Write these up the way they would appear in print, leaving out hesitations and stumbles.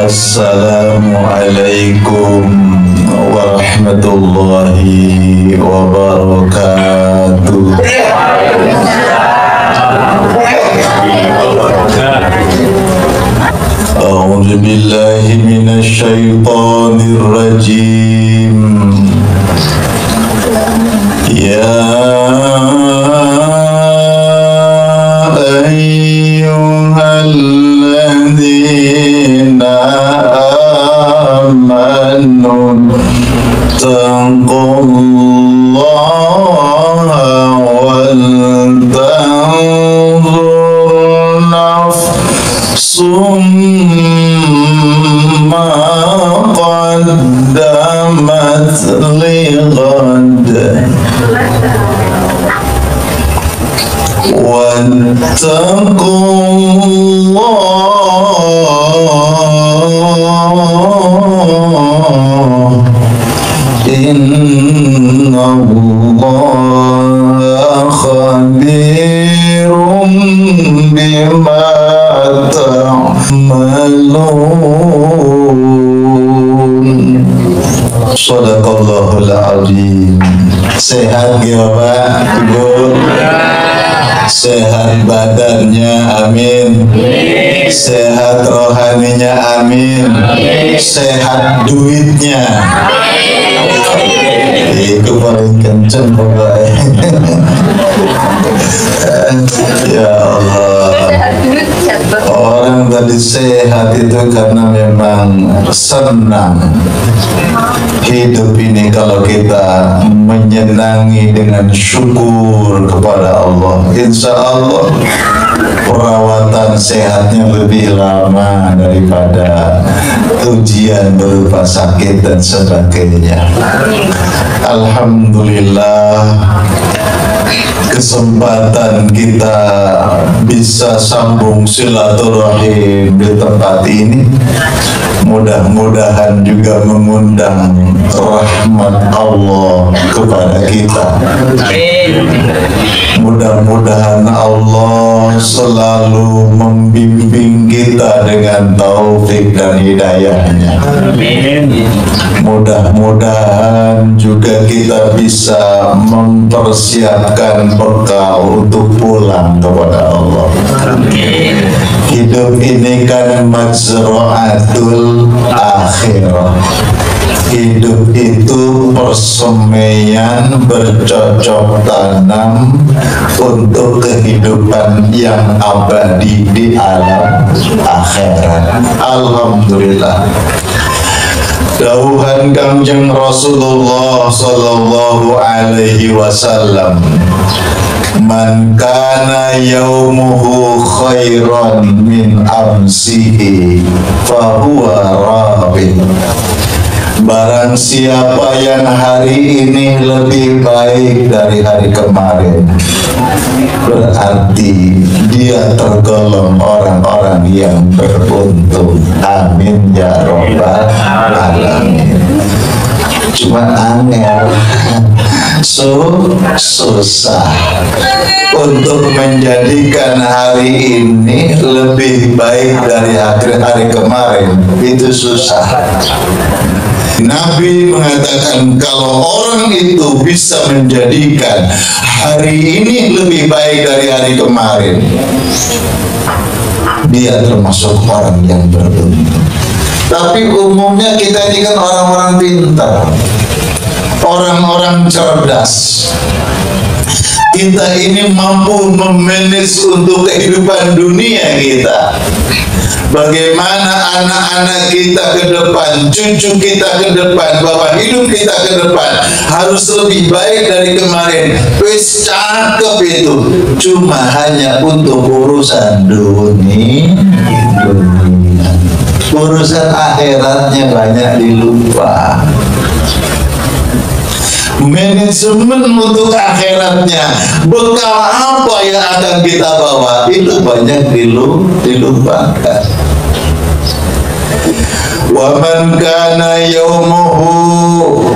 Assalamualaikum warahmatullahi wabarakatuh. A'udzu billahi minasy syaithanir rajim. Ya ayyuhalladzina amanu taqullaha wal tanzur nafsum ma qaddamat lighad wattaqullah innallaha khabirum bima ta'malun. Shadaqallahul azim. Sehat ya Pak, Ibu? Sehat badannya, amin. Sehat rohaninya, amin. Sehat duitnya, itu paling kenceng pokoknya. Ya Allah, orang tadi sehat itu karena memang senang hidup ini. Kalau kita menyenangi dengan syukur kepada Allah, insya Allah perawatan sehatnya lebih lama daripada ujian berupa sakit dan sebagainya. Alhamdulillah, kesempatan kita bisa sambung silaturahim di tempat ini mudah-mudahan juga mengundang rahmat Allah kepada kita. Mudah-mudahan Allah selalu membimbing kita dengan taufik dan hidayahnya. Mudah-mudahan juga kita bisa mempersiapkan bekal untuk pulang kepada Allah. Hidup ini kan majra'atul akhirah. Hidup itu persemaian bercocok tanam untuk kehidupan yang abadi di alam akhirat. Alhamdulillah. Dawuhan Kangjeng Rasulullah sallallahu alaihi wasallam, man kana yaumuhu khairan min amsihi fahuwa rabin. Barang siapa yang hari ini lebih baik dari hari kemarin, berarti dia tergolong orang-orang yang beruntung. Amin ya robbal alamin. Cuma angel, susah untuk menjadikan hari ini lebih baik dari hari kemarin. Itu susah. Nabi mengatakan kalau orang itu bisa menjadikan hari ini lebih baik dari hari kemarin, dia termasuk orang yang beruntung. Tapi umumnya kita ini kan orang-orang pintar, orang-orang cerdas. Kita ini mampu memanage untuk kehidupan dunia kita. Bagaimana anak-anak kita ke depan, cucu kita ke depan, bahwa hidup kita ke depan harus lebih baik dari kemarin. Wis cakep itu, cuma hanya untuk urusan dunia. Urusan akhiratnya banyak dilupa. Manajemen untuk akhiratnya, bekal apa yang akan kita bawa, itu banyak dilupakan. Wa man kana yaumuhu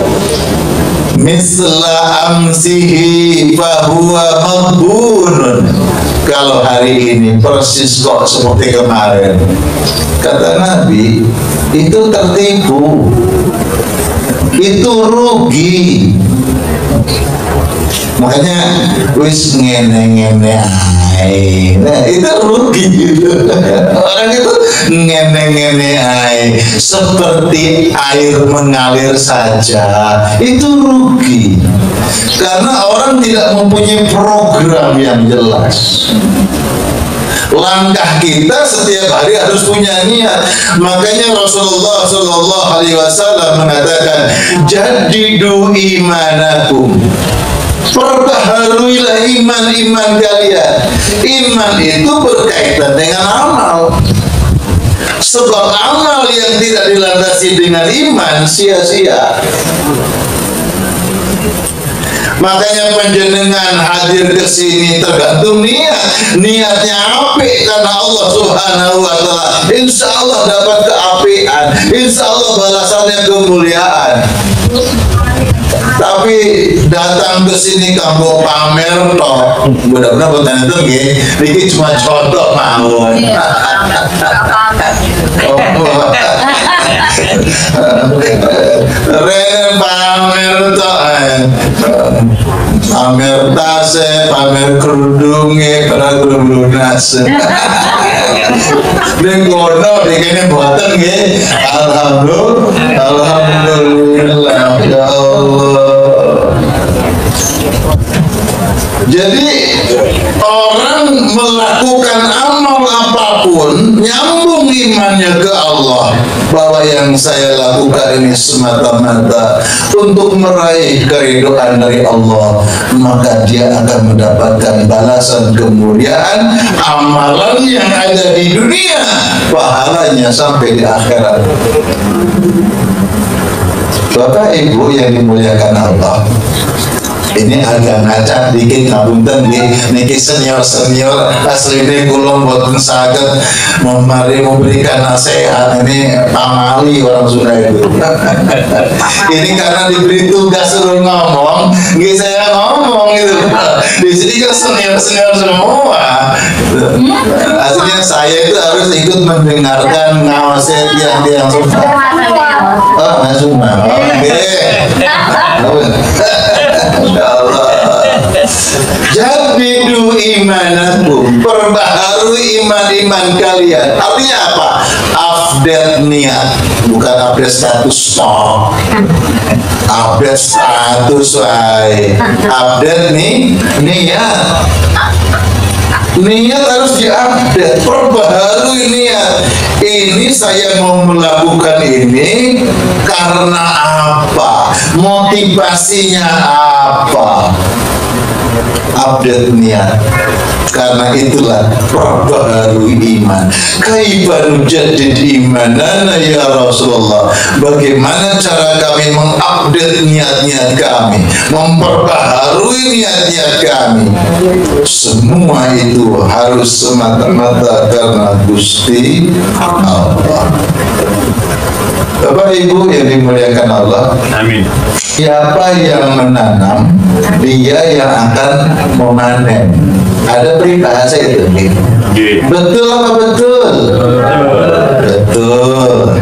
misla amsihi fahuwa maghbunun. kalau hari ini persis kok seperti kemarin. Kata Nabi, itu tertipu, itu rugi. Makanya wis ngene-ngene ae. Nah, itu rugi gitu. Orang itu ngene-ngene ae, seperti air mengalir saja. Itu rugi. Karena orang tidak mempunyai program yang jelas. Langkah kita setiap hari harus punya niat. Makanya Rasulullah Shallallahu Alaihi Wasallam mengatakan, jadidu imanakum, perbaharuilah iman kalian. Iman itu berkaitan dengan amal. Sebab amal yang tidak dilandasi dengan iman sia-sia. Makanya panjenengan hadir ke sini tergantung niat. Niatnya apik karena Allah Subhanahu wa taala. Insya Allah dapat keapian. Insya Allah balasannya kemuliaan. Tapi datang ke sini kamu pamer toh. Mudah-mudahan bukan itu nggih. Ini cuma contoh mawon. Ren pamer toh. Pamer tase, pamer kerudunge, kerudung lunas. Dan kono dikene boten nggih. Alhamdulillah ya Allah. Jadi orang melakukan amal apapun nyambung imannya ke Allah, bahwa yang saya lakukan ini semata-mata untuk meraih keridhaan dari Allah, maka dia akan mendapatkan balasan kemuliaan amalan yang ada di dunia, pahalanya sampai di akhirat. Bapak Ibu yang dimuliakan Allah, ini agak ngacak dikit ngapunten niki senior asline kula mboten saged memberikan nasihat. Ini pamali orang Sunda itu. Ini karena diberi tugas suruh ngomong, nggih saya ngomong gitu. Di sini kan senior semua. Aslinya saya itu harus ikut mendengarkan, ngawasi yang Sunda. Oh, Sunda. Oke. Jadidu imanakum, perbaharui iman kalian. Artinya apa? Update niat, bukan update status toh. Update status, update niat. Niat harus diupdate, perbaharui niat. Ini saya mau melakukan ini karena apa? Motivasinya apa? Update niat. Karena itulah perbaharui iman. Kaifa nujaddid imanana ya Rasulullah? Bagaimana cara kami mengupdate niat-niat kami, memperbaharui niat-niat kami? Semua itu harus semata-mata karena Gusti Allah. Bapak Ibu yang dimuliakan Allah, amin. Siapa yang menanam, dia yang akan memanen. Ada peribahasa itu, betul apa betul? Betul.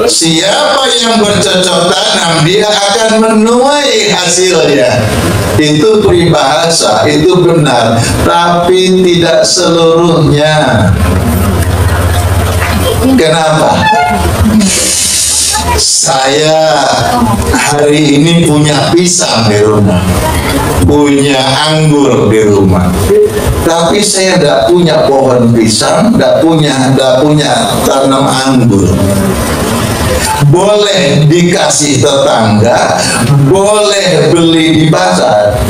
Siapa yang bercocok tanam, dia akan menuai hasilnya. Itu peribahasa, itu benar, tapi tidak seluruhnya. Kenapa? Saya hari ini punya pisang di rumah, punya anggur di rumah, tapi saya tidak punya pohon pisang, tidak punya tanam anggur. Boleh dikasih tetangga, boleh beli di pasar.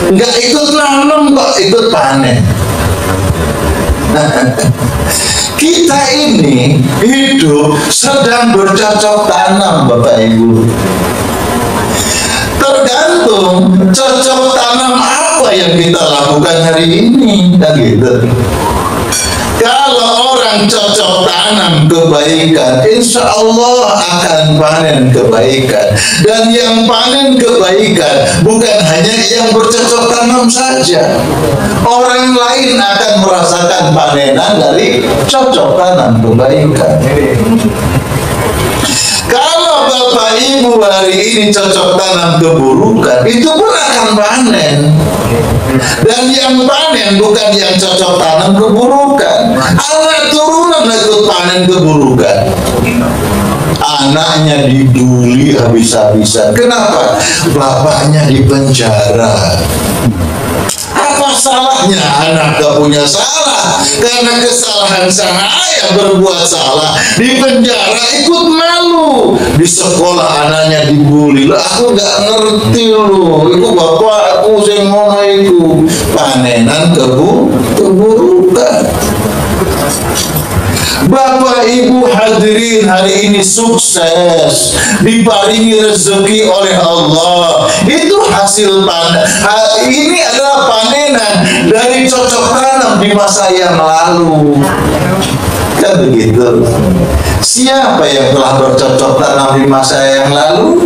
Nggak ikut nanam kok, ikut panen. Kita ini hidup sedang bercocok tanam, Bapak Ibu. Tergantung cocok tanam apa yang kita lakukan hari ini, kan gitu. Kalau orang orang cocok tanam kebaikan, insya Allah akan panen kebaikan. Dan yang panen kebaikan bukan hanya yang bercocok tanam saja, orang lain akan merasakan panenan dari cocok tanam kebaikan. Kalau Bapak Ibu hari ini cocok tanam keburukan, itu pun akan panen. Dan yang panen bukan yang cocok tanam keburukan, anak turunan ikut panen keburukan. Anaknya dibully habis-habisan. Kenapa? Bapaknya di penjara. Apa salahnya? Anak gak punya salah, karena kesalahan sang ayah berbuat salah, di penjara ikut malu. Di sekolah anaknya dibully, lah aku gak ngerti loh, itu bapakku yang ngono itu. Panenan keburukan. Bapak Ibu hadirin hari ini sukses, diparingi rezeki oleh Allah, itu hasil panen. Ini adalah panenan dari cocok tanam di masa yang lalu. Kan begitu. Siapa yang telah bercocok tanam di masa yang lalu?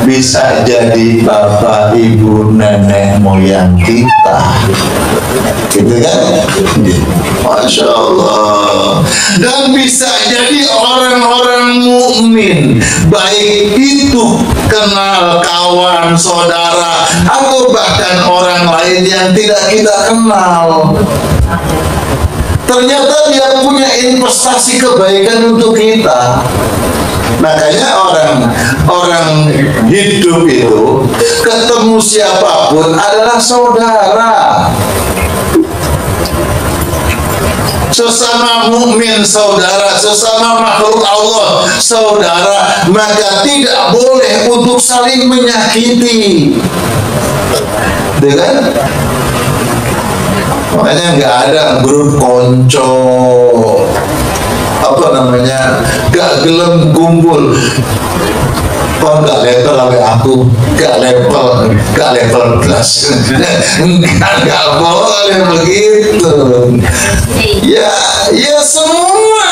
Bisa jadi bapak, ibu, nenek moyang kita, gitu kan? Masya Allah. Dan bisa jadi orang-orang mukmin, baik itu kenal kawan, saudara, atau bahkan orang lain yang tidak kita kenal. Ternyata dia punya investasi kebaikan untuk kita. Makanya orang hidup itu ketemu siapapun adalah saudara. Sesama mukmin saudara, sesama makhluk Allah saudara, maka tidak boleh untuk saling menyakiti. Dengan makanya nggak ada grup konco, apa namanya, gak gelem kumpul. Kok gak level sampai aku, gak level plus. Gak boleh begitu. Ya semua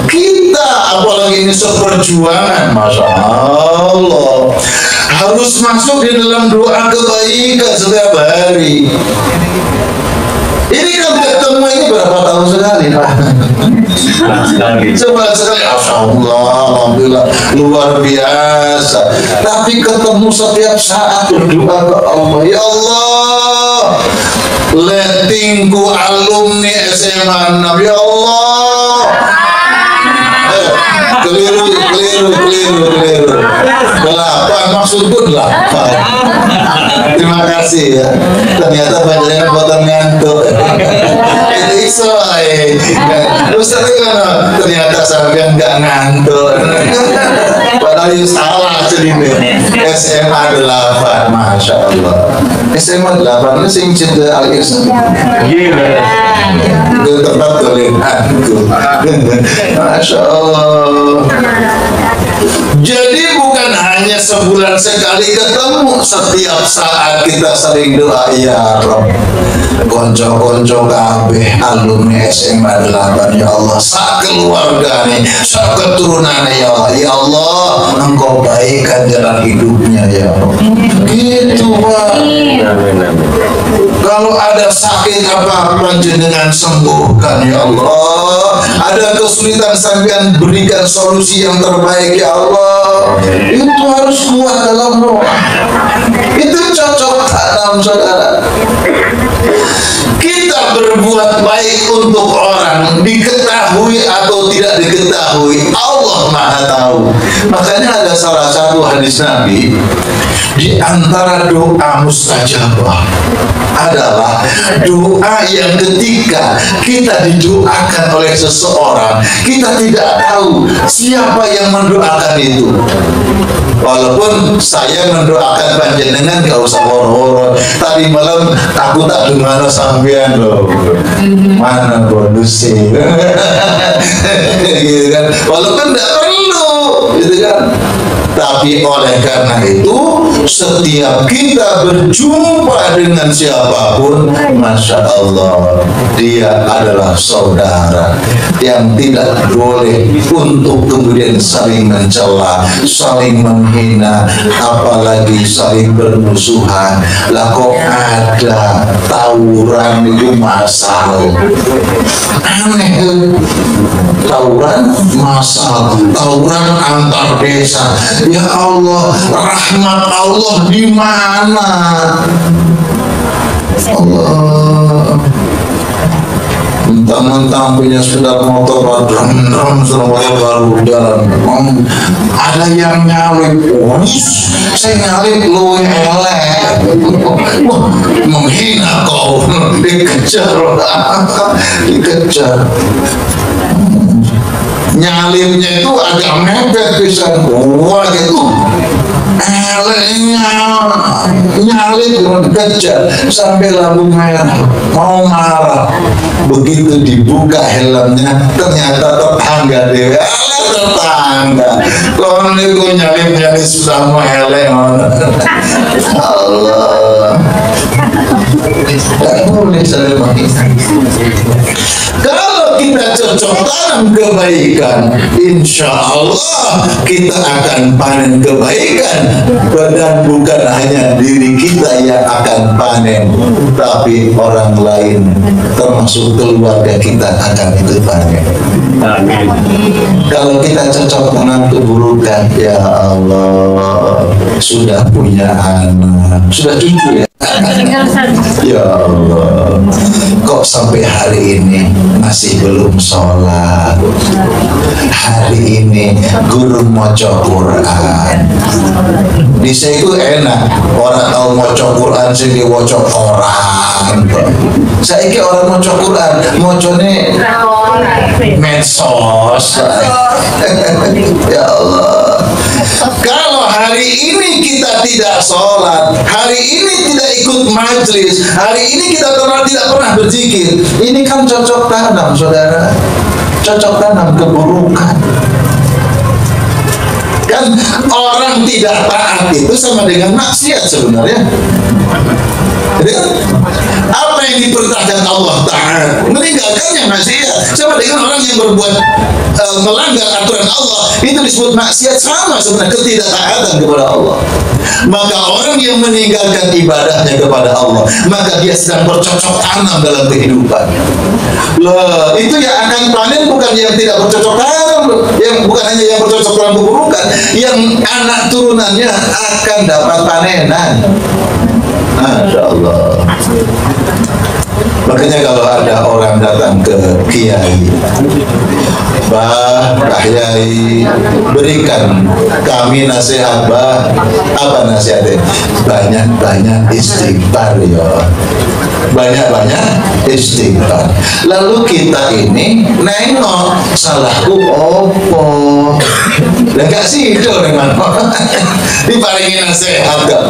kita, apalagi ini seperjuangan, Masya Allah, harus masuk di dalam doa kebaikan setiap hari. Ini kan ketemu ini berapa tahun sekali, Pak? Sebulan sekali. Allah, alhamdulillah, luar biasa. Tapi ketemu setiap saat berdoa ke Allah. Ya Allah, lettingku alumni SMA 6. Ya Allah. Keliru. 8, maksudku 8. Terima kasih ya. Ternyata banyak buatan ngantuk. Itu iso Ustaz kan ternyata sampean nggak ngantuk. Padahal itu salah ceritanya. SMA 8, Masya Allah. SMA 8 itu sing cinta Al-Ihsan. Gila. Itu tempat golehanku. Masya Allah. Jadi bukan hanya sebulan sekali ketemu, setiap saat kita sering doa, ya Rob, konco-konco kabeh alumni SMA 8, ya Allah, sak keluarga nih, sak keturunan, ya Allah, Engkau baikkan jalan hidupnya, ya Rob. Gitu, Pak. Kalau ada sakit apa-apa jenengan sembuhkan, ya Allah. Ada kesulitan sampean berikan solusi yang terbaik, ya Allah. Itu harus kuat dalam doa. Itu cocok tanam, saudara. Kita berbuat baik untuk orang, diketahui atau tidak diketahui, Allah Maha tahu. Makanya ada salah satu hadis Nabi, di antara doa mustajabah adalah doa yang ketika kita didoakan oleh seseorang, kita tidak tahu siapa yang mendoakan itu. Walaupun saya mendoakan panjenengan gak usah woro-woro. Tadi malam aku tak dengar sampean loh. Mana bonusnya? Gitu kan. Walaupun tidak perlu, gitu kan. Tapi oleh karena itu, setiap kita berjumpa dengan siapapun, Masya Allah, dia adalah saudara yang tidak boleh untuk kemudian saling mencela, saling menghina, apalagi saling bermusuhan. Lah kok ada tawuran itu masal, aneh. Tawuran masal, tawuran antar desa. Ya Allah, rahmat Allah di mana? Allah, mentang-mentang punya sepeda motor drum semuanya baru jalan. Ada yang nyalip, saya nyalip lu elek, menghina kau, dikejar. Nyalipnya itu agak mepet bisa gua gitu, eleknya nyalip kejar sampai lampu merah, mau marah. Begitu dibuka helmnya, ternyata tetangga dia. Tetangga kalau itu nyalip sama elek. Allah, tidak boleh saling menghina. Kalau kita cocok tanam kebaikan, insya Allah kita akan panen kebaikan. Dan bukan hanya diri kita yang akan panen, tapi orang lain termasuk keluarga kita akan ikut panen. Amin. Kalau kita cocok tanam keburukan, ya Allah, sudah punya anak, sudah cucu ya. Ya Allah, kok sampai hari ini masih belum sholat? Hari ini guru moco Quran. Bisa itu enak, orang tahu moco Quran sih diwocok orang. Saya kira orang moco Quran, mocone medsos. Ya Allah. Kalau hari ini kita tidak sholat, hari ini tidak ikut majlis, hari ini kita tidak pernah berzikir, ini kan cocok tanam, saudara. Cocok tanam keburukan. Kan orang tidak taat itu sama dengan maksiat sebenarnya. Jadi, apa yang diperintahkan Allah taat, meninggalkannya maksiat. Sama dengan orang yang berbuat melanggar aturan Allah, itu disebut maksiat, sama sebenarnya ketidaktaatan kepada Allah. Maka orang yang meninggalkan ibadahnya kepada Allah, maka dia sedang bercocok tanam dalam kehidupan. Loh, itu yang akan panen bukan yang tidak bercocok tanam, yang bukan hanya yang bercocok tanam keburukan, yang anak turunannya akan dapat panenan. Masya Allah. Makanya kalau ada orang datang ke kiai, Bah Yai, berikan kami nasihat, Bah. Apa nasihatnya? Banyak-banyak istighfar ya. Banyak-banyak istighfar. Lalu kita ini nengok, salahku opo? Dan gak sih itu dengan diparingin nasihat kan?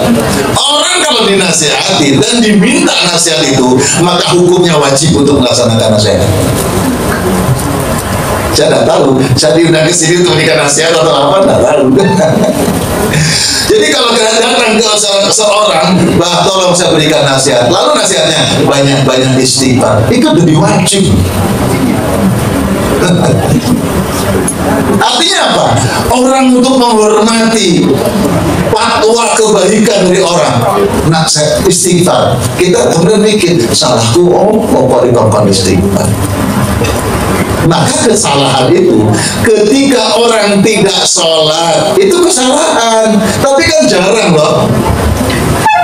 Orang kalau dinasihati dan diminta nasihat itu, maka hukumnya wajib untuk melaksanakan nasihat. Saya tidak tahu, saya diundang ke sini untuk memberikan nasihat atau apa, tidak tahu. Jadi kalau datang ke seorang, Bah, tolong saya berikan nasihat, lalu nasihatnya banyak-banyak istighfar, itu lebih wajib. Artinya apa? Orang untuk menghormati fatwa kebaikan dari orang, nak saya istighfar, kita kemudian mikir, salahku, kok dikongkong istighfar. Maka kesalahan itu ketika orang tidak sholat itu kesalahan, tapi kan jarang loh.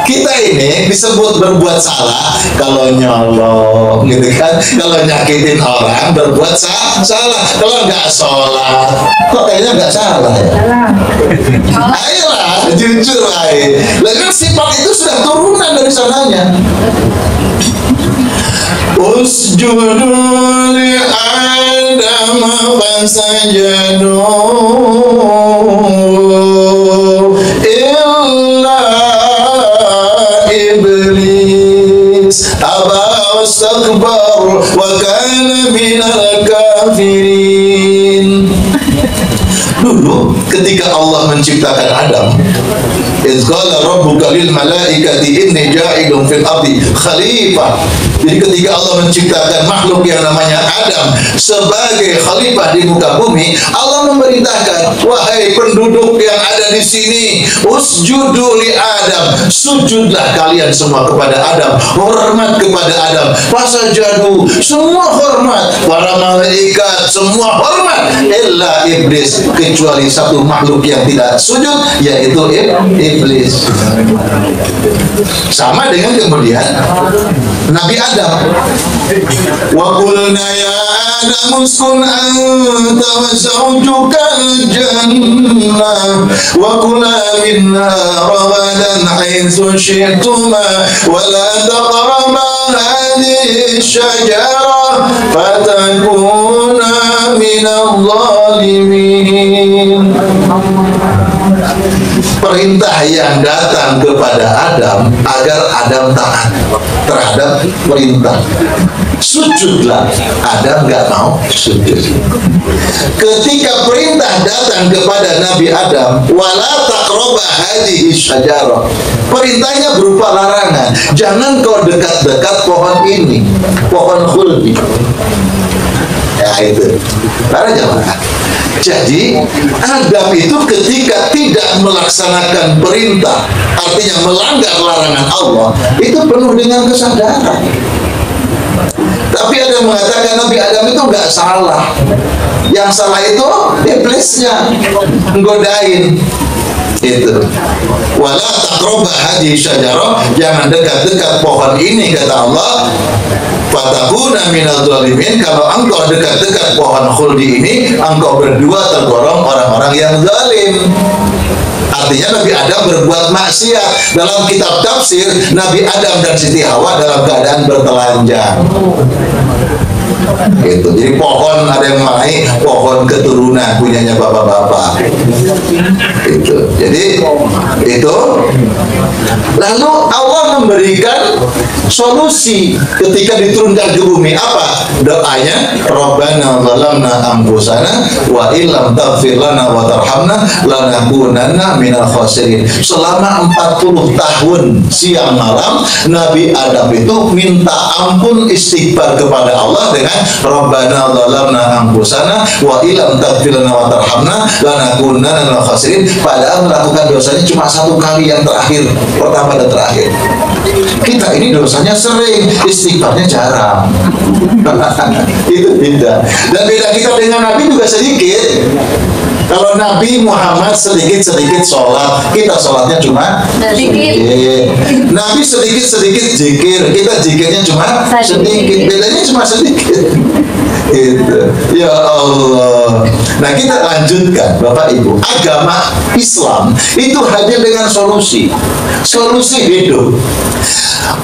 Kita ini disebut berbuat salah kalau nyolong gitu kan, kalau nyakitin orang berbuat salah, kalau nggak sholat kok kayaknya nggak salah ya. Ayolah jujur aja, lalu sifat itu sudah turunan dari sananya. Usjudu li Adam fasajadu illa iblis aba wastakbar wa kana minal kafirin. Dulu ketika Allah menciptakan Adam, idz qala rabbuka lil malaikati inni ja'ilun fil ardi khalifah. Jadi ketika Allah menciptakan makhluk yang namanya Adam sebagai khalifah di muka bumi, Allah memerintahkan, wahai penduduk yang ada di sini, usjudu li Adam, sujudlah kalian semua kepada Adam, hormat kepada Adam. Fasajadu, semua hormat, para malaikat semua hormat, illa iblis, kecuali satu makhluk yang tidak sujud, yaitu iblis. Sama dengan kemudian Nabi Adam, wa qulna ya Adam uskun anta wa zawjukal jannah wa kula minha ragadan haitsu syi'tuma wa la taqraba hadhihi syajarah fatakuna minadh dhalimin. Perintah yang datang kepada Adam agar Adam taat terhadap perintah. Sujudlah, Adam nggak mau sujud. Ketika perintah datang kepada Nabi Adam, wala taqraba hadhihi syajarah, perintahnya berupa larangan, jangan kau dekat-dekat pohon ini, pohon khuldi. Ya itu, para jamaah. Jadi Adam itu ketika tidak melaksanakan perintah, artinya melanggar larangan Allah, itu penuh dengan kesadaran. Tapi ada yang mengatakan Nabi Adam itu nggak salah. Yang salah itu iblisnya nggodain. Itu. Wala taqraba hadhihi syajarah, jangan dekat-dekat pohon ini kata Allah. Fatakuna minadh dhalimin, kalau engkau dekat-dekat pohon khuldi ini, engkau berdua tergolong orang-orang yang zalim. Artinya Nabi Adam berbuat maksiat. Dalam kitab tafsir, Nabi Adam dan Siti Hawa dalam keadaan bertelanjang. Gitu. Jadi pohon ada yang mengenai pohon keturunan punyanya bapak-bapak. Itu. Jadi itu. Lalu Allah memberikan solusi ketika diturunkan ke bumi. Apa doanya? Rabbana zalamna anfusana wa illam taghfir lana wa tarhamna lanakunanna minal khasirin. Selama 40 tahun siang malam Nabi Adam itu minta ampun istighfar kepada Allah dengan Rabbana zalamna anfusana wa illam taghfir lana wa tarhamna lanakunanna minal khasirin. Padahal melakukan dosanya cuma satu kali yang terakhir, pertama dan terakhir. Kita ini dosanya sering, istighfarnya jarang. Itu beda. Dan beda kita dengan Nabi juga sedikit. Kalau Nabi Muhammad sedikit-sedikit sholat, kita sholatnya cuma sedikit. Nabi sedikit-sedikit zikir, kita zikirnya cuma sedikit. Bedanya cuma sedikit. Itu. Ya Allah. Nah kita lanjutkan Bapak Ibu. Agama Islam itu hadir dengan solusi hidup.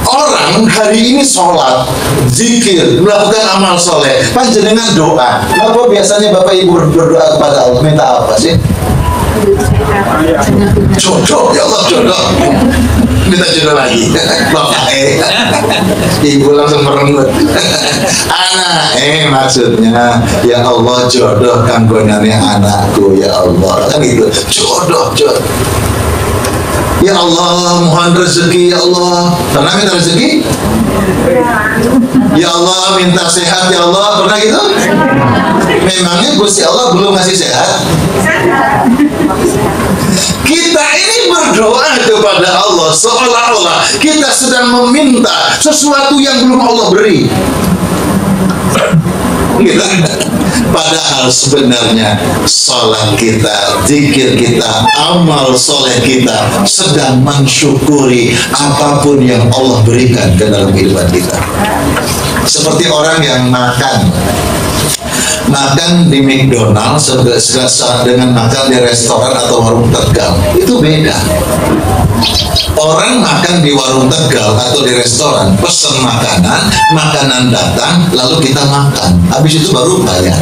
Orang hari ini sholat, zikir, melakukan amal soleh, panjenengan doa. Apa biasanya Bapak Ibu berdoa kepada Allah? Minta apa sih? Jodoh, ya Allah jodoh. Minta jodoh lagi. Bapak Ibu langsung merengut. Anak maksudnya, ya Allah jodoh kanggonane anakku, ya Allah. Kan gitu. Jodoh. Ya Allah, mohon rezeki ya Allah. Pernah minta rezeki? Ya Allah, minta sehat ya Allah. Pernah gitu? Memangnya Gusti Allah belum ngasih sehat? Kita ini berdoa kepada Allah seolah-olah kita sedang meminta sesuatu yang belum Allah beri. Gitu. Padahal sebenarnya salat kita, zikir kita, amal soleh kita sedang mensyukuri apapun yang Allah berikan ke dalam kehidupan kita. Seperti orang yang makan di McDonald's dengan makan di restoran atau warung Tegal, itu beda. Orang makan di warung Tegal atau di restoran, pesan makanan datang, lalu kita makan, habis itu baru bayar.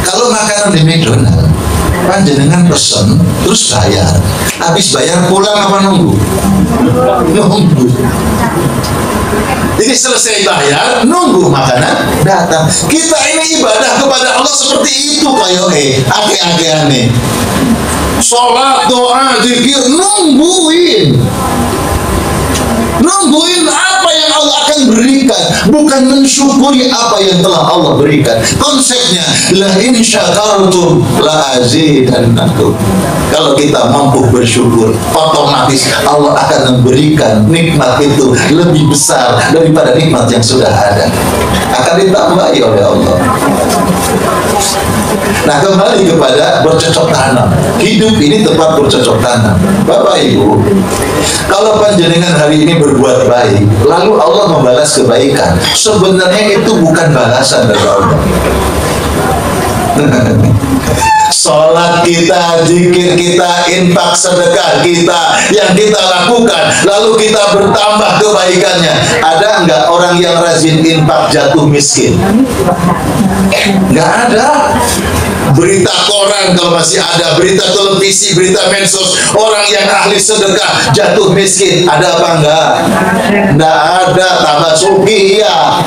Kalau makanan di McDonald's, Panjenengan pesen terus bayar, habis bayar pulang apa nunggu? Nunggu. Jadi selesai bayar, nunggu makanan datang. Kita ini ibadah kepada Allah seperti itu kayak ake-akeane. Sholat, doa, zikir, nungguin apa yang Allah akan berikan, bukan mensyukuri apa yang telah Allah berikan. Konsepnya la in syakartum la azidannakum. Kalau kita mampu bersyukur, otomatis Allah akan memberikan nikmat itu lebih besar daripada nikmat yang sudah ada, akan ditambahi oleh Allah. Nah, kembali kepada bercocok tanam. Hidup ini tempat bercocok tanam. Bapak Ibu, kalau panjenengan hari ini berbuat baik, lalu Allah membalas kebaikan, sebenarnya itu bukan balasan dari Allah. Sholat kita, zikir kita, infak sedekah kita yang kita lakukan, lalu kita bertambah kebaikannya. Ada enggak orang yang rajin infak jatuh miskin? Enggak ada. Berita koran kalau masih ada, berita televisi, berita medsos, orang yang ahli sedekah jatuh miskin, ada apa enggak? Enggak ada. Tambah suki ya.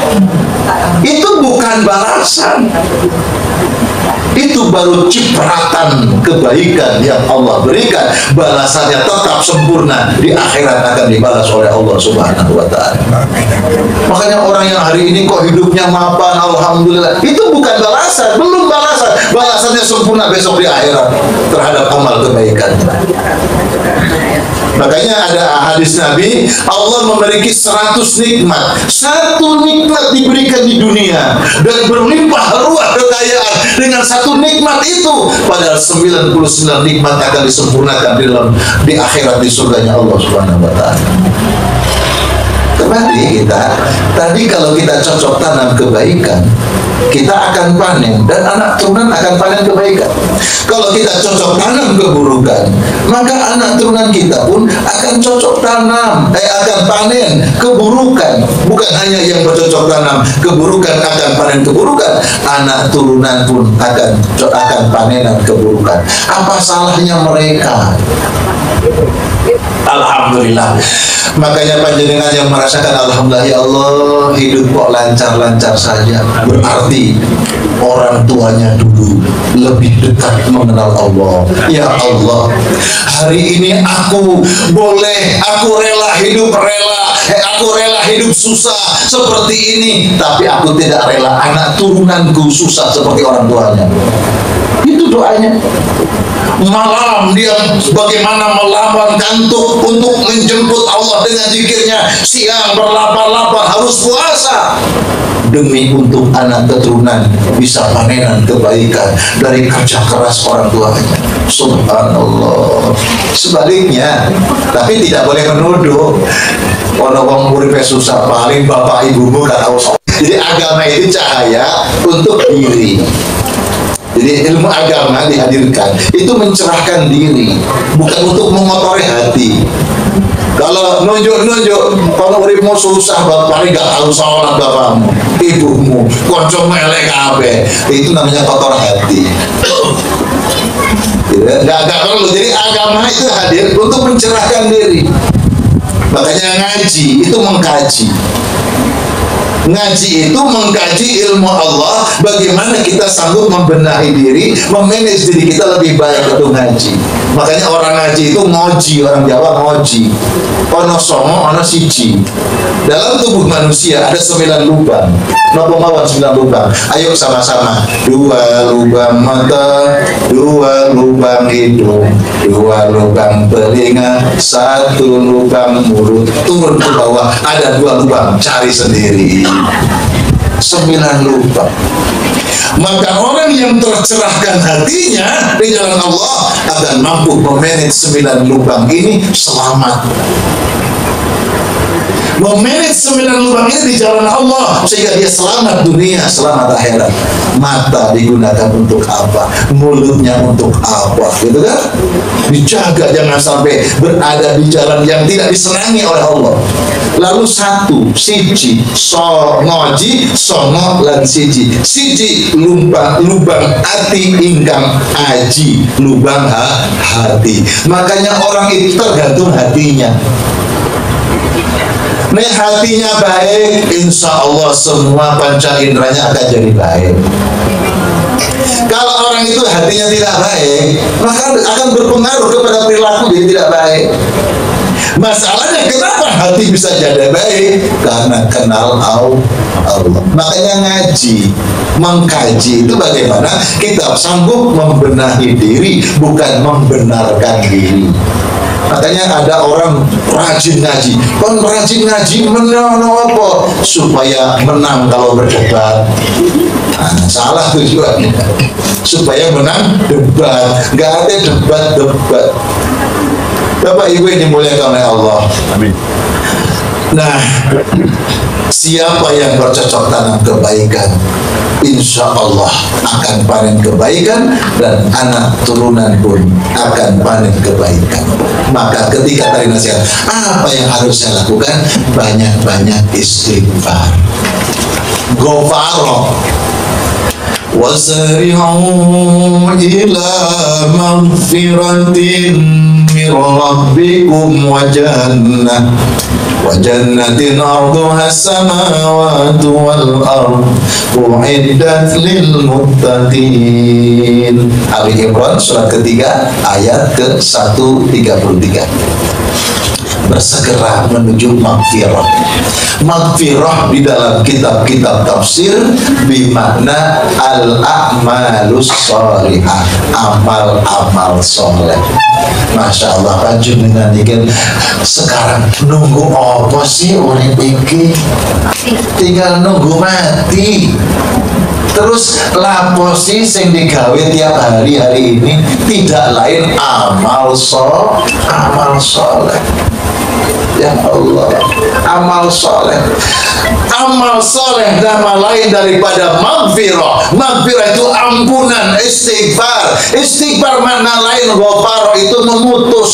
Itu bukan balasan. Itu baru cipratan kebaikan yang Allah berikan. Balasannya tetap sempurna, di akhirat akan dibalas oleh Allah Subhanahu wa Ta'ala. Makanya orang yang hari ini kok hidupnya mapan, alhamdulillah, itu bukan balasan, belum balasan. Balasannya sempurna besok di akhirat terhadap amal kebaikan. Makanya ada hadis Nabi, Allah memiliki 100 nikmat. Satu nikmat diberikan di dunia dan berlimpah ruah kekayaan dengan satu nikmat itu. Padahal 99 nikmat akan disempurnakan di akhirat di surganya Allah Subhanahu wa Ta'ala. Kembali kita, tadi kalau kita cocok tanam kebaikan, kita akan panen dan anak turunan akan panen kebaikan. Kalau kita cocok tanam keburukan, maka anak turunan kita pun akan cocok tanam, akan panen keburukan. Bukan hanya yang bercocok tanam keburukan akan panen keburukan, anak turunan pun akan panenan keburukan. Apa salahnya mereka? Alhamdulillah. Makanya panjenengan yang merasakan alhamdulillah ya Allah, hidup kok lancar-lancar saja, berarti orang tuanya dulu lebih dekat mengenal Allah. Ya Allah, hari ini aku rela hidup susah seperti ini, tapi aku tidak rela anak turunanku susah seperti orang tuanya. Itu doanya. Malam dia bagaimana melawan kantuk untuk menjemput Allah dengan zikirnya. Siang berlapar-lapar harus puasa demi untuk anak keturunan bisa panenan kebaikan dari kerja keras orang tuanya. Subhanallah. Sebaliknya, tapi tidak boleh menuduh orang wong uripe susah paling bapak ibumu gak tahu. Jadi agama itu cahaya untuk diri. Jadi ilmu agama dihadirkan itu mencerahkan diri, bukan untuk mengotori hati. Kalau nunjuk-nunjuk, kalau uripmu susah, paling gak tahu sholat bapakmu, ibumu, konco melek kabeh, itu namanya kotor hati. Gak perlu. Jadi agama itu hadir untuk mencerahkan diri. Makanya ngaji itu mengkaji. Ngaji itu mengkaji ilmu Allah, bagaimana kita sanggup membenahi diri, memanage diri kita lebih baik untuk ngaji. Makanya orang ngaji itu ngoji, orang Jawa ngoji. Ono songo, ono siji. Dalam tubuh manusia ada 9 lubang. Napa mawon 9 lubang? Ayo sama-sama. 2 lubang mata, 2 lubang hidung, 2 lubang telinga, 1 lubang mulut. Turun ke bawah, ada 2 lubang. Cari sendiri. 9 lubang. Maka orang yang tercerahkan hatinya di jalan Allah akan mampu memanage 9 lubang ini selamat. memanage 9 lubang ini di jalan Allah sehingga dia selamat dunia, selamat akhirat. Mata digunakan untuk apa? Mulutnya untuk apa? Gitu kan? Dijaga jangan sampai berada di jalan yang tidak disenangi oleh Allah. Lalu satu, siji, so ngoji, sono lan siji. Siji lubang hati ingkang aji, lubang hati. Makanya orang itu tergantung hatinya. Nih hatinya baik, insya Allah semua panca inderanya akan jadi baik. Kalau orang itu hatinya tidak baik, maka akan berpengaruh kepada perilaku dia tidak baik. Masalahnya kenapa hati bisa jadi baik? Karena kenal Allah. Makanya ngaji, mengkaji itu bagaimana kita sanggup membenahi diri, bukan membenarkan diri. Makanya ada orang rajin ngaji. Kan rajin ngaji menang apa? Supaya menang kalau berdebat. Nah, salah tujuannya. Supaya menang debat. Nggak ada debat. Bapak Ibu yang dimuliakan oleh Allah. Amin. Nah, siapa yang bercocok tanam kebaikan, insya Allah akan panen kebaikan, dan anak turunan pun akan panen kebaikan. Maka ketika tadi nasihat, apa yang harus saya lakukan? Banyak-banyak istighfar. Ghafarah. Wasari'u ila maghfiratin min rabbikum wa jannatin arduha as-samawati wal ard u'iddat lil muttaqin. Ali Imran surat ketiga ayat ke-133. Bersegera menuju maghfirah. Maghfirah di dalam kitab-kitab tafsir bermakna al-a'malus sholihah, amal-amal soleh. Masya Allah, panjenengan ikan sekarang nunggu apa sih urip iki? Tinggal nunggu mati. Terus lapo sih sing digawe tiap hari ini tidak lain amal soleh. Ya Allah, amal soleh. Amal soleh nama lain daripada maghfirah. Maghfirah itu ampunan, istighfar. Istighfar makna lain, ghafar itu memutus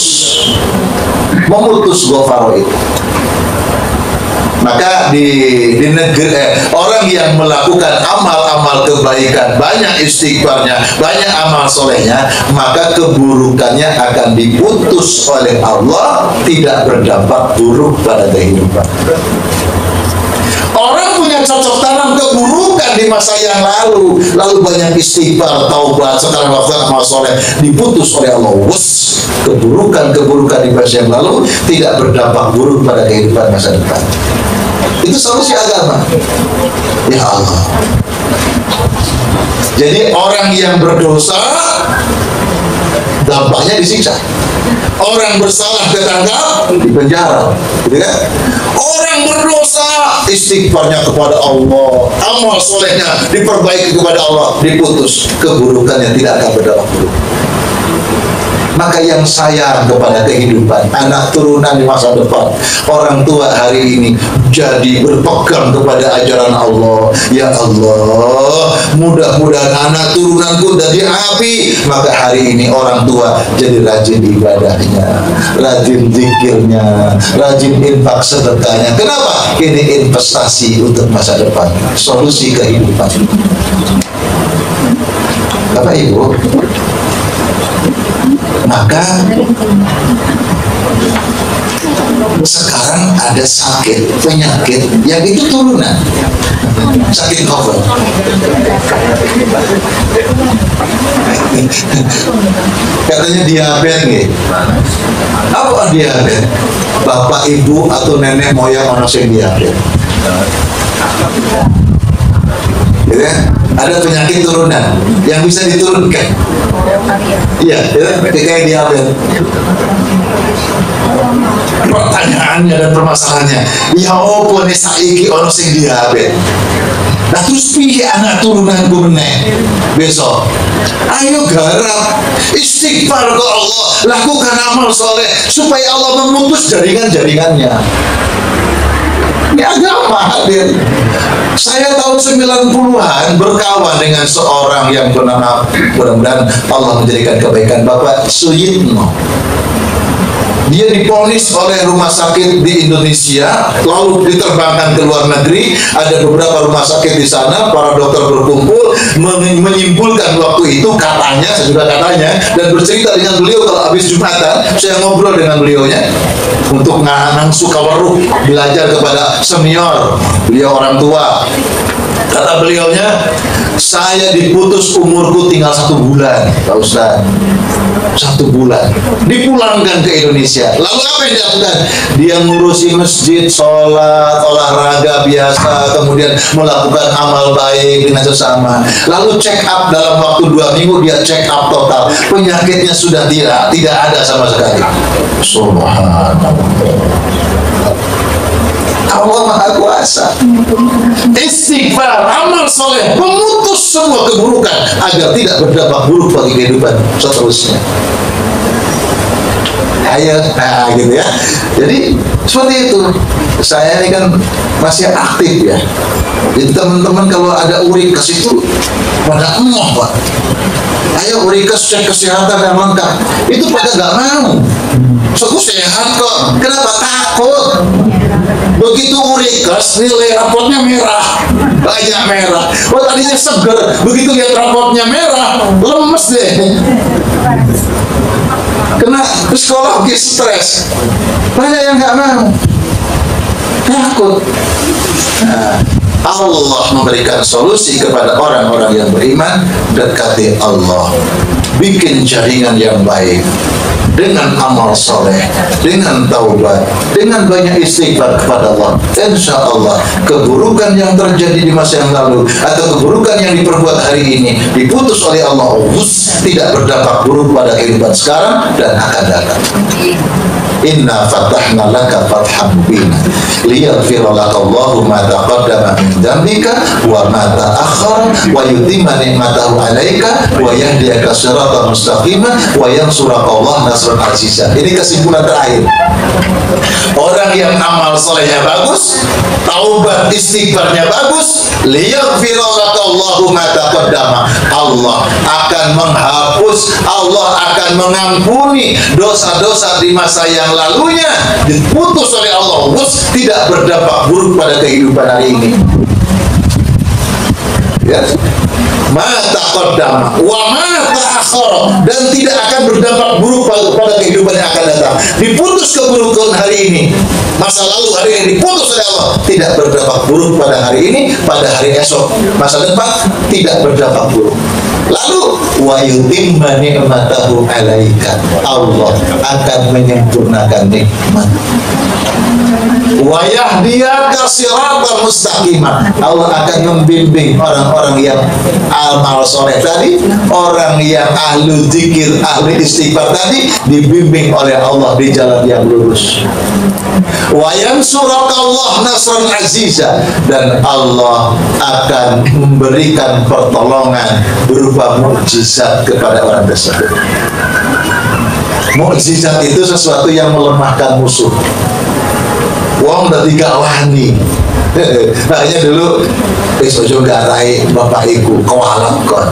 ghafar itu. Maka di negeri orang yang melakukan amal-amal kebaikan, banyak istighfarnya, banyak amal solehnya, maka keburukannya akan diputus oleh Allah, tidak berdampak buruk pada kehidupan. Orang punya cocok tanam keburukan di masa yang lalu banyak istighfar, taubat, sekarang melakukan amal soleh, diputus oleh Allah. Keburukan di masa yang lalu tidak berdampak buruk pada kehidupan masa depan. Itu solusi agama. Ya Allah. Jadi orang yang berdosa dampaknya disiksa. Orang bersalah ketangkap di penjara, gitu kan? Orang berdosa istighfarnya kepada Allah, amal solehnya diperbaiki kepada Allah, diputus, keburukannya tidak akan berdampak buruk. Maka yang sayang kepada kehidupan, anak turunan di masa depan, orang tua hari ini jadi berpegang kepada ajaran Allah. Ya Allah, mudah-mudahan anak turunanku jadi api. Maka hari ini orang tua jadi rajin ibadahnya, rajin zikirnya, rajin infak sedekahnya. Kenapa? Ini investasi untuk masa depan, solusi kehidupan. Bapak Ibu, maka sekarang ada penyakit yang itu turunan, sakit COVID. Katanya diabetes nih. Apa diabetes? Bapak ibu atau nenek moyang orang yang diabetes. Ya, ada penyakit turunan yang bisa diturunkan. Iya, kayak diabetes. Pertanyaannya dan permasalahannya, ya opo nih saiki orang sing diabetes. Nah terus piye anak turunanku meneh besok? Ayo garap istighfar ke Allah, lakukan amal soleh supaya Allah memutus jaringan-jaringannya. Ini agama hadir. Saya tahun 90-an berkawan dengan seorang yang bernama, mudah-mudahan Allah menjadikan kebaikan, Bapak Suyitno. Dia diponis oleh rumah sakit di Indonesia, lalu diterbangkan ke luar negeri. Ada beberapa rumah sakit di sana, para dokter berkumpul menyimpulkan waktu itu, katanya, saya juga katanya, dan bercerita dengan beliau kalau habis Jumatan, saya ngobrol dengan beliaunya untuk nangsu kawaruh, belajar kepada senior, beliau orang tua. Kata beliaunya, saya diputus umurku tinggal 1 bulan, Pak Ustaz. 1 bulan dipulangkan ke Indonesia. Lalu apa yang dilakukan? Dia ngurusi masjid, sholat, olahraga biasa, kemudian melakukan amal baik dengan sesama. Lalu check up dalam waktu 2 minggu, dia check up total. Penyakitnya sudah tidak ada sama sekali. Subhanallah. Allah Maha Kuasa. Istighfar, amal soleh, memutus semua keburukan agar tidak berdampak buruk bagi kehidupan seterusnya. Ayo, gitu ya. Jadi seperti itu. Saya ini kan masih aktif ya. Jadi teman-teman kalau ada urikas itu pada emoh, Pak. Ayo urikas cek kesehatan yang lengkap. Itu pada nggak mau. Aku sehat kok. Kenapa? Takut. Begitu urikas, nilai rapotnya merah, banyak merah. Oh tadinya seger, begitu lihat rapotnya merah, lemes deh. Kena psikologis, stres. Banyak yang nggak mau, takut. Nah, Allah memberikan solusi kepada orang-orang yang beriman. Dekati Allah, bikin jaringan yang baik dengan amal soleh, dengan taubat, dengan banyak istighfar kepada Allah. Insya Allah keburukan yang terjadi di masa yang lalu atau keburukan yang diperbuat hari ini diputus oleh Allah, tidak berdampak buruk pada kehidupan sekarang dan akan datang. Inna fatahna laka fathan mubina liyaghfira laka Allahu ma taqaddama min dhanbika wa ma ta'akhkhara wa yutimma ni'matahu 'alaika wa yahdiyaka siratan mustaqima wa yansuraka Allah nasran azizan. Ini kesimpulan terakhir. Orang yang amal solehnya bagus, taubat istighfarnya bagus, liyaghfira laka Allahu ma taqaddama, Allah akan menghapus, Allah akan mengampuni dosa-dosa di masa yang lalunya, diputus oleh Allah, tidak berdampak buruk pada kehidupan hari ini. Ya, mata qaddama wa mata akhara, dan tidak akan berdampak buruk pada kehidupan yang akan datang. Diputus keburukan hari ini, masa lalu hari ini diputus oleh Allah, tidak berdampak buruk pada hari ini, pada hari esok, masa depan tidak berdampak buruk. Lalu wa yutimma ni'matahu 'alaika, Allah akan menyempurnakan nikmat. Wa yahdiyaka siratan mustaqima, Allah akan membimbing orang-orang yang amal soleh tadi, orang yang ahlu zikir, ahli istighfar tadi, dibimbing oleh Allah di jalan yang lurus. Wa yansuraka Allah nasran aziza, dan Allah akan memberikan pertolongan berupa mukjizat kepada orang tersebut. Mukjizat itu sesuatu yang melemahkan musuh. Wong udah 3 wani. Makanya dulu ojo garai bapak ibu kewalat kon.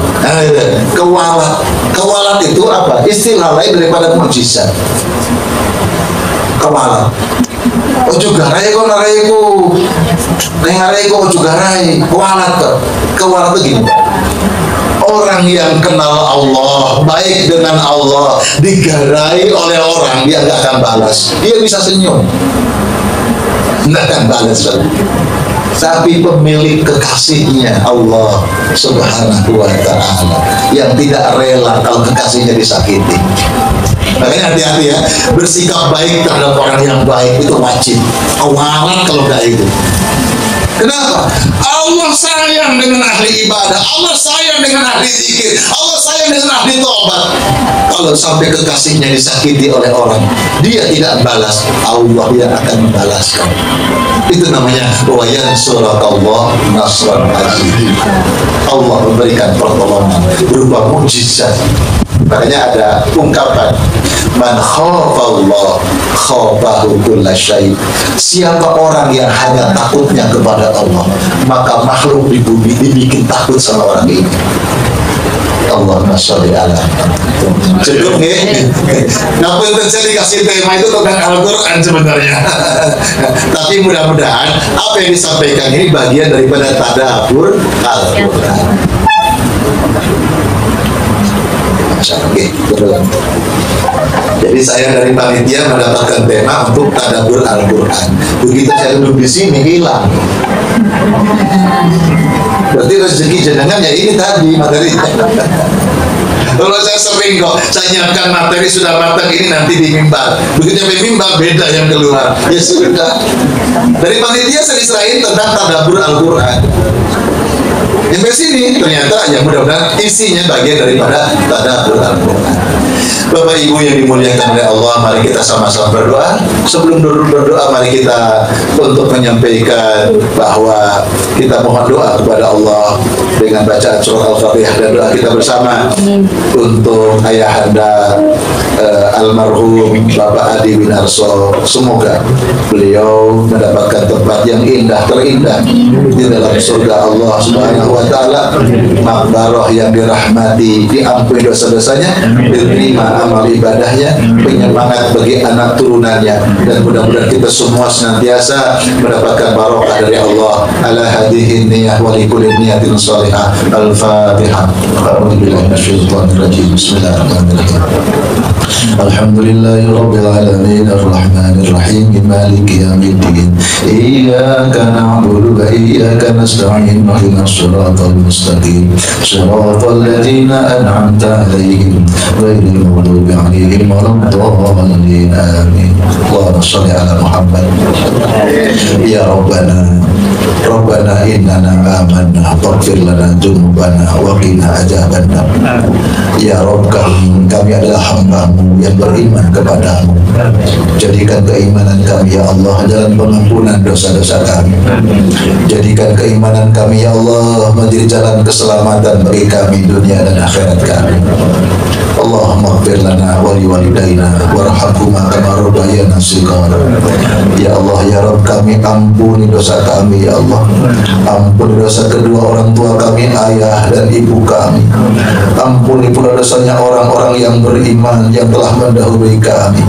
Kewalat. Kewalat itu apa? Istilah lain daripada mukjizat. Kewalat. Ojo garai kon naraiku. Neng naraiku ojo garai. Kewalat kon. Kewalat itu gini. Orang yang kenal Allah, baik dengan Allah, digarai oleh orang, dia nggak akan balas. Dia bisa senyum, nggak akan balas. Tapi pemilik kekasihnya Allah Subhanahu wa ta'ala, yang tidak rela kalau kekasihnya disakiti. Makanya hati-hati ya, bersikap baik terhadap orang yang baik itu wajib. Awalan kalau nggak itu. Kenapa? Allah sayang dengan ahli ibadah, Allah sayang dengan ahli zikir, Allah sayang dengan ahli taubat. Kalau sampai kekasihnya disakiti oleh orang, dia tidak balas, Allah yang akan membalaskan. Itu namanya wa yansurakallah nasran aziz. Allah memberikan pertolongan berupa mukjizat. Makanya ada ungkapan man khafallah khafahu kulla syai. Siapa orang yang hanya takutnya kepada Allah, maka makhluk di bumi dibikin takut sama orang ini. Allahumma sholli ala cukup nih. Ngapain saya dikasih tema itu tentang Al-Quran sebenarnya. Tapi mudah-mudahan apa yang disampaikan ini bagian daripada tadabbur Al-Quran. Oke, betul. Jadi saya dari panitia mendapatkan tema untuk tadabbur Al-Quran. Begitu saya duduk di sini hilang. Berarti rezeki jenengan ya ini tadi materi. Kalau saya sering kok, saya nyiapkan materi sudah matang ini nanti di mimbar. Begitu sampai mimbar beda yang keluar. Ya sudah. Dari panitia saya diserahin tentang tadabbur Al-Quran. Sampai sini ternyata ya mudah-mudahan isinya bagian daripada tadabbur Al-Quran. Bapak Ibu yang dimuliakan oleh Allah, mari kita sama-sama berdoa. Sebelum berdoa, mari kita untuk menyampaikan bahwa kita mohon doa kepada Allah dengan bacaan surah Al-Fatihah dan doa kita bersama untuk ayahanda almarhum Bapak Adi Winarso. Semoga beliau mendapatkan tempat yang indah terindah di dalam surga Allah Subhanahu wa taala, makbaroh yang dirahmati, diampuni dosa-dosanya, diterima amal ibadahnya, penyemangat bagi anak turunannya, dan mudah-mudahan kita semua senantiasa mendapatkan barokah dari Allah. Ala hadhihi niyyah wa likulli niyatin shalihah. Al-Fatihah. A'udzubillahi minasyaitonir rajim. Bismillahirrahmanirrahim. Alhamdulillahi rabbil alamin arrahmanir rahim maliki yaumiddin. Iyyaka na'budu wa iyyaka nasta'in ihdinas siratal mustaqim siratal ladzina an'amta 'alaihim ghairil maghdubi 'alaihim waladdallin. Amin. Allahumma shalli ala Muhammad. Ya Rabbana innana amanna faghfir lana dzunubana wa qina adzabannar. Ya Rabb, kami adalah hamba-Mu yang beriman kepadamu. Jadikan keimanan kami ya Allah jalan pengampunan dosa-dosa kami. Jadikan keimanan kami ya Allah menjadi jalan keselamatan bagi kami dunia dan akhirat kami. Allahumma ighfir lana wa liwalidayna warhamhuma kama rabbayana shighara. Ya Allah ya Rabb, kami ampuni dosa kami ya Allah. Ampuni dosa kedua orang tua kami, ayah dan ibu kami. Ampuni pula dosanya orang-orang yang beriman yang telah mendahului kami.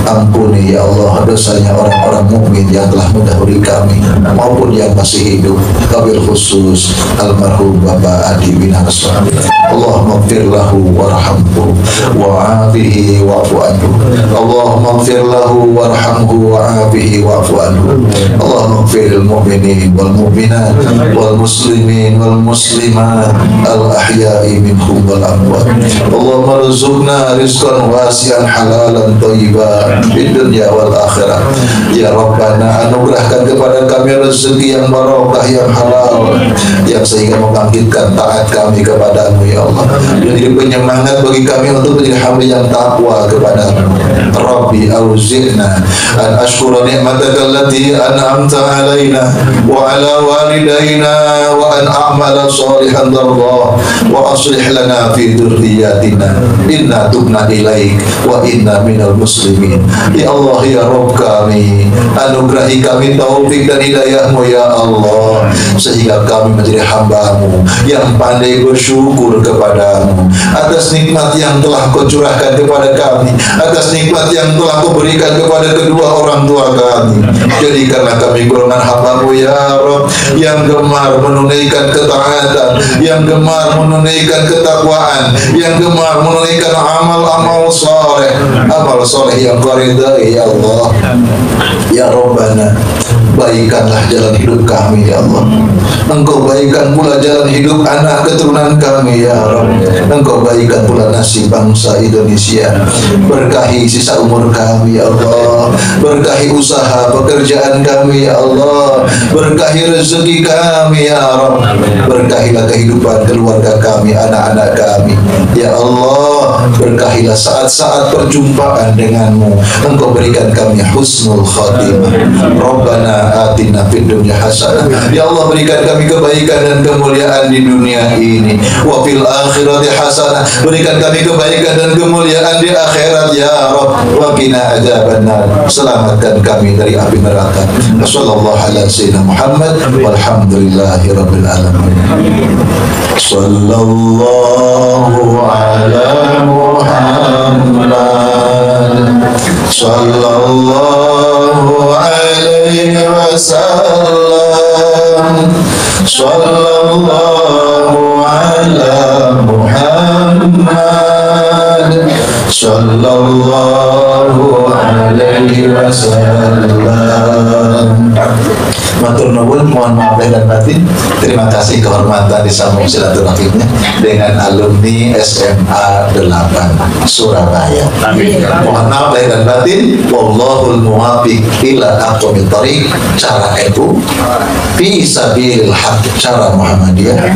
Ampuni ya Allah dosanya orang-orang mukmin yang telah mendahului kami maupun yang masih hidup. Wabil khusus almarhum Bapak Adi Winarso. Allahumma ighfir lahu warhamhu wa'afihi wa'fu anhu. Allahumma ighfir lahu warhamhu wa'afihi wa'fu anhu. Allahumma ighfiril mu'minin wal mu'minat wal muslimin wal muslimat al ahya'i minhum wal amwat. Allahumma rzuqna rizqan wasi'an halalan thayyiban fid dunya wal akhirah. Ya Rabbana, anugerahkan kepada kami rezeki yang barokah, yang halal, yang sehingga membangkitkan taat kami kepadamu ya Allah, menjadi penyemangat bagi kami untuk menjadi hamba yang takwa kepadamu. Rabbi auzi'na an ashkura ni'mataka allati an'amta alaina wa ala walidayna wa an a'mala salihan dardah wa aslih lana fi dhurriyyatina inna tubna ilaik wa inna minal muslimin. Ya Allah ya Rabb kami, anugerahi kami taufik dan hidayahmu ya Allah, sehingga kami menjadi hamba-Mu yang pandai bersyukur kepadamu atas nikmat yang telah Kau curahkan kepada kami, atas nikmat yang telah Kau berikan kepada kedua orang tua kami. Jadikanlah kami golongan hamba-Mu ya Rabb, yang gemar menunaikan ketaatan, yang gemar menunaikan ketakwaan, yang gemar menunaikan amal-amal soleh, amal soleh yang Kau ridai ya Allah. Ya Rabbana, baikkanlah jalan hidup kami ya Allah. Engkau baikkan pula jalan hidup anak keturunan kami ya Rabb. Engkau baikkan pula nasib bangsa Indonesia. Berkahi sisa umur kami ya Allah. Berkahi usaha pekerjaan kami ya Allah. Berkahi rezeki kami ya Rabb. Berkahilah kehidupan keluarga kami, anak-anak kami ya Allah. Berkahilah saat-saat perjumpaan denganmu. Engkau berikan kami husnul khatimah. Rabbana Rabbana atina fid dunya hasanah. Ya Allah, berikan kami kebaikan dan kemuliaan di dunia ini. Wa fil akhirati hasanah. Berikan kami kebaikan dan kemuliaan di akhirat ya Rabb. Wa qina adzabannar. Selamatkan kami dari api neraka. Sallallahu ala sayyidina Muhammad walhamdulillahi rabbil alamin. Sallallahu ala Muhammad sallallahu alaihi wasallam. Sallallahu ala Muhammad sallallahu alaihi wasallam. Matur nuwun, mohon maaf lahir dan batin. Terima kasih kehormatan disambung silaturahimnya dengan alumni SMA 8 Surabaya. Amin. Mohon maaf lahir dan batin. Wallahul muwaffiq ila aqwamit thoriq. Cara NU fi sabilil haq, cara Muhammadiyah.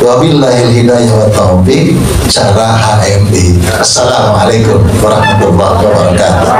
Wabillahil hidayah wa taufiq, cara HMI. Assalamualaikum warahmatullahi wabarakatuh.